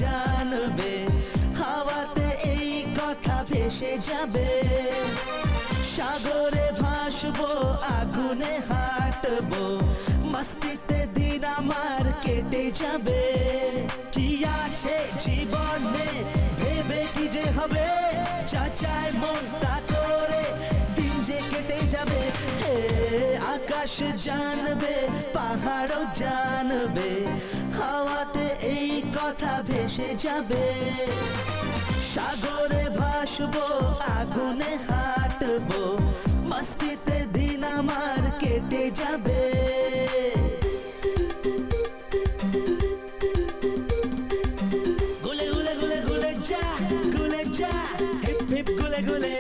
জানবে, হাওয়াতে এই কথা ভেসে যাবে। সাগরে ভাসবো, আগুনে হাঁটবো, মস্তিতে দিন আমার কেটে যাবে। কি আছে জীবনে ভেবে কি যে হবে, যা চায় মন তা করে দিন যে কেটে যাবে। হে আকাশ জানবে, পাহাড়ও জানবে, হাওয়াতে এই কথা ভেসে যাবে। সাগরে ভাসবো, আগুনে হাঁটবো, মস্তিতে দিন আমার কেটে যাবে। গুলে গুলে গুলে গুলে যা, গুলে যা, হিপ হিপ গুলে গুলে।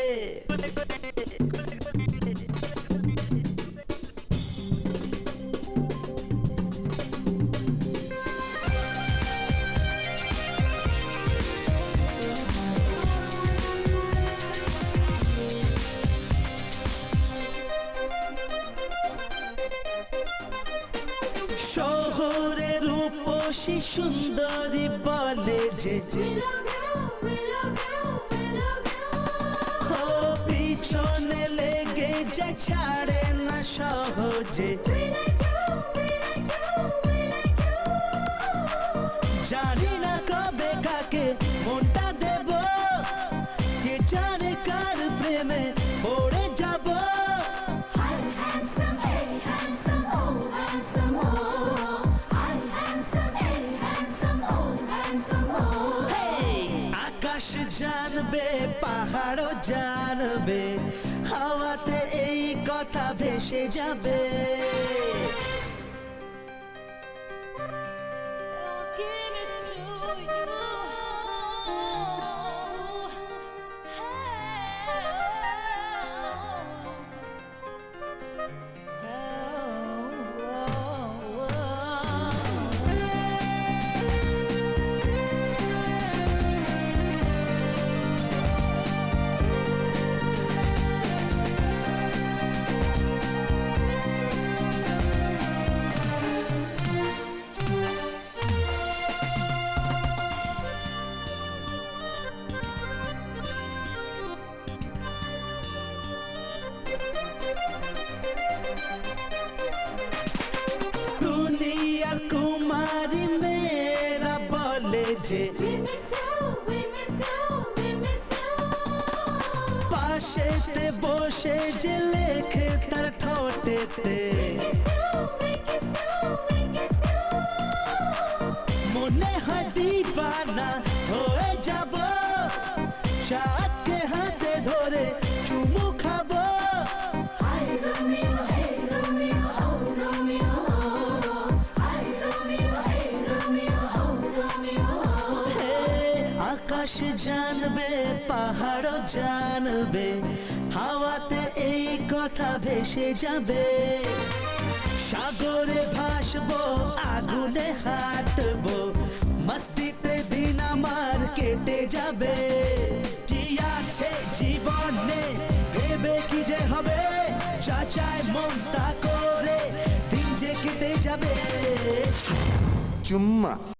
শহরের রূপসী সুন্দরী বলে যে পিছনে লেগে যায়, ছাড়ে না সহজে। জানি না কবে কাকে মনটা দেব, কে জানে কার প্রেমে পড়ে যাব। আকাশ জানবে, পাহাড়ও জানবে, হাওয়াতে এই কথা ভেসে যাবে। দুনিয়ার কুমারী মেয়েরা বলে যে পাশেতে বসে যে লেখে তার ঠোঁটেতে, মনে হয় দিবানা হয়ে যাব, চাঁদকে হাতে ধরে চুমু খাবো। আকাশ জানবে, পাহাড়ও জানবে, হাওয়াতে এই কথা ভেসে যাবে। সাগরে ভাসবো, আগুনে হাঁটবো, মস্তিতে দিন আমার কেটে যাবে। কি আছে জীবনে ভেবে কি যে হবে, যা চায় মন তা করে দিন যে কেটে যাবে। চুম্মা।